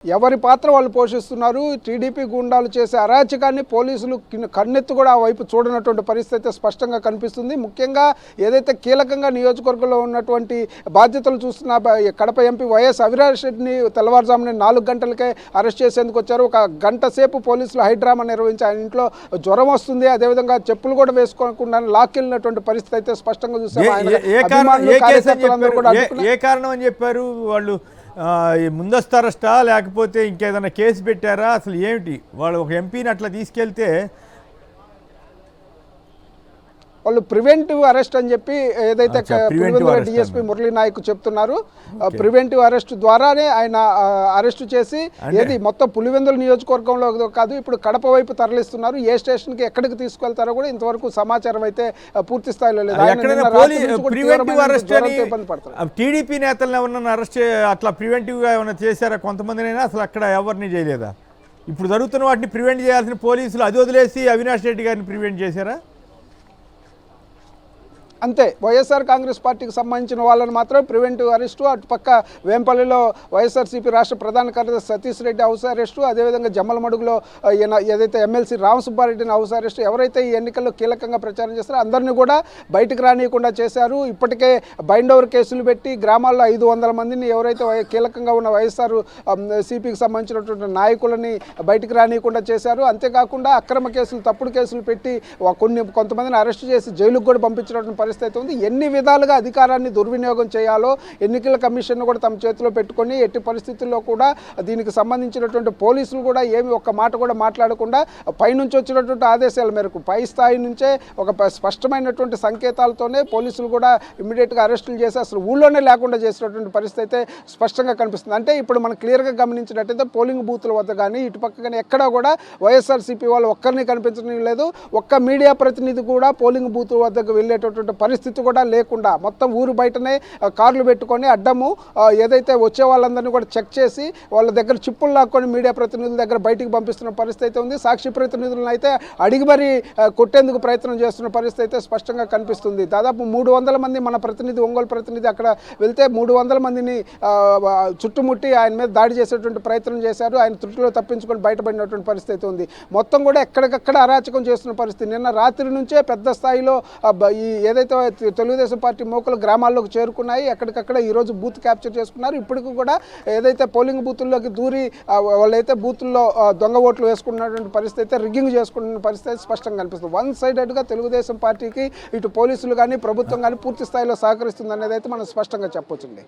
ఎవరి పాత్ర వాళ్ళు పోషిస్తున్నారు. టీడీపీ గుండాలు చేసే అరాచకాన్ని పోలీసులు కన్నెత్తి కూడా ఆ వైపు చూడనటువంటి పరిస్థితి స్పష్టంగా కనిపిస్తుంది. ముఖ్యంగా ఏదైతే కీలకంగా నియోజకవర్గంలో ఉన్నటువంటి బాధ్యతలు చూస్తున్న కడప ఎంపీ వైఎస్ అవినాష్ రెడ్డిని తెల్లవారుజామున 4 గంటలకే అరెస్ట్ చేసేందుకు వచ్చారు. ఒక గంట సేపు పోలీసులు హైడ్రామా నిర్వహించి ఆయన ఇంట్లో జ్వరం వస్తుంది, అదేవిధంగా చెప్పులు కూడా వేసుకోకుండా లాక్కెళ్ళినటువంటి పరిస్థితి అయితే స్పష్టంగా చూసాము. ఏ కారణం అని చెప్పారు వాళ్ళు? ముందస్తు అరెస్టా లేకపోతే ఇంకేదైనా కేసు పెట్టారా? అసలు ఏమిటి? వాళ్ళు ఒక ఎంపీని అట్లా తీసుకెళ్తే వాళ్ళు ప్రివెంటివ్ అరెస్ట్ అని చెప్పి ఏదైతే డిఎస్పీ మురళీ నాయక్ చెప్తున్నారు, ప్రివెంటివ్ అరెస్ట్ ద్వారానే ఆయన అరెస్టు చేసి ఏది మొత్తం పులివెందుల నియోజకవర్గంలో కాదు ఇప్పుడు కడప వైపు తరలిస్తున్నారు. ఏ స్టేషన్కి ఎక్కడికి తీసుకెళ్తారో కూడా ఇంతవరకు సమాచారం అయితే పూర్తి స్థాయిలో లేదు. టీడీపీ నేతలను ఎవరన్నా అరెస్ట్ అట్లా ప్రివెంటివ్గా ఏమైనా చేశారా? కొంతమందినైనా అసలు అక్కడ ఎవరిని చేయలేదా? ఇప్పుడు జరుగుతున్న వాటిని ప్రివెంట్ చేయాల్సిన పోలీసులు అది వదిలేసి అవినాష్ రెడ్డి గారిని ప్రివెంట్ చేశారా? అంతే, వైఎస్ఆర్ కాంగ్రెస్ పార్టీకి సంబంధించిన వాళ్ళని మాత్రం ప్రివెంటివ్ అరెస్టు, అటుపక్క వేంపల్లిలో వైఎస్ఆర్సీపీ రాష్ట్ర ప్రధాన కార్యదర్శి సతీష్ రెడ్డి హౌస్ అరెస్టు, అదేవిధంగా జమ్మలమడుగులో ఏదైతే ఎమ్మెల్సీ రామసుబ్బారెడ్డిని హౌస్ అరెస్టు, ఎవరైతే ఈ ఎన్నికల్లో కీలకంగా ప్రచారం చేస్తారో అందరినీ కూడా బయటకు రానియకుండా చేశారు. ఇప్పటికే బైండ్ ఓవర్ కేసులు పెట్టి గ్రామాల్లో 500 మందిని ఎవరైతే కీలకంగా ఉన్న వైఎస్ఆర్ సిపికి సంబంధించినటువంటి నాయకులని బయటకు రానియకుండా చేశారు. అంతేకాకుండా అక్రమ కేసులు, తప్పుడు కేసులు పెట్టి కొంతమందిని అరెస్టు చేసి జైలుకు కూడా పంపించినటువంటి పరిస్థితి ఉంది. ఎన్ని విధాలుగా అధికారాన్ని దుర్వినియోగం చేయాలో ఎన్నికల కమిషన్ కూడా తమ చేతిలో పెట్టుకొని ఎట్టి పరిస్థితుల్లో కూడా దీనికి సంబంధించినటువంటి పోలీసులు కూడా ఏమి ఒక్క మాట కూడా మాట్లాడకుండా పైనుంచి వచ్చినటువంటి ఆదేశాల మేరకు పై స్థాయి నుంచే ఒక స్పష్టమైనటువంటి సంకేతాలతోనే పోలీసులు కూడా ఇమ్మీడియట్గా అరెస్టులు చేసి అసలు ఊళ్ళోనే లేకుండా చేసినటువంటి పరిస్థితి అయితే స్పష్టంగా కనిపిస్తుంది. అంటే ఇప్పుడు మనం క్లియర్గా గమనించినట్టయితే పోలింగ్ బూత్ల వద్ద కానీ ఇటుపక్క కానీ ఎక్కడా కూడా వైఎస్ఆర్సీపీ వాళ్ళు ఒక్కరిని కనిపించడం లేదు. ఒక్క మీడియా ప్రతినిధి కూడా పోలింగ్ బూత్ వద్దకు వెళ్ళేటటువంటి పరిస్థితి కూడా లేకుండా మొత్తం ఊరు బయటనే కార్లు పెట్టుకొని అడ్డము ఏదైతే వచ్చే వాళ్ళందరినీ కూడా చెక్ చేసి వాళ్ళ దగ్గర చిప్పులు లాక్కొని మీడియా ప్రతినిధుల దగ్గర బయటికి పంపిస్తున్న పరిస్థితి అయితే ఉంది. సాక్షి ప్రతినిధులను అయితే అడిగి మరీ కొట్టేందుకు ప్రయత్నం చేస్తున్న పరిస్థితి అయితే స్పష్టంగా కనిపిస్తుంది. దాదాపు 300 మంది మన ప్రతినిధి, ఒంగోలు ప్రతినిధి అక్కడ వెళ్తే 300 మందిని చుట్టుముట్టి ఆయన మీద దాడి చేసేటువంటి ప్రయత్నం చేశారు. ఆయన త్రుటిలో తప్పించుకొని బయటపడినటువంటి పరిస్థితి ఉంది. మొత్తం కూడా ఎక్కడికక్కడ అరాచకం చేస్తున్న పరిస్థితి. నిన్న రాత్రి నుంచే పెద్ద స్థాయిలో ఈ ఏదైతే తెలుగుదేశం పార్టీ మోకలు గ్రామాల్లోకి చేరుకున్నాయి. ఎక్కడికక్కడ ఈరోజు బూత్ క్యాప్చర్ చేసుకున్నారు. ఇప్పటికి కూడా ఏదైతే పోలింగ్ బూతుల్లోకి దూరి వాళ్ళైతే బూతుల్లో దొంగ ఓట్లు వేసుకున్నటువంటి పరిస్థితి అయితే రిగ్గింగ్ చేసుకున్న పరిస్థితి స్పష్టంగా కనిపిస్తుంది. వన్ సైడెడ్గా తెలుగుదేశం పార్టీకి ఇటు పోలీసులు కానీ ప్రభుత్వం కానీ పూర్తి స్థాయిలో సహకరిస్తుంది అనేది అయితే మనం స్పష్టంగా చెప్పొచ్చండి.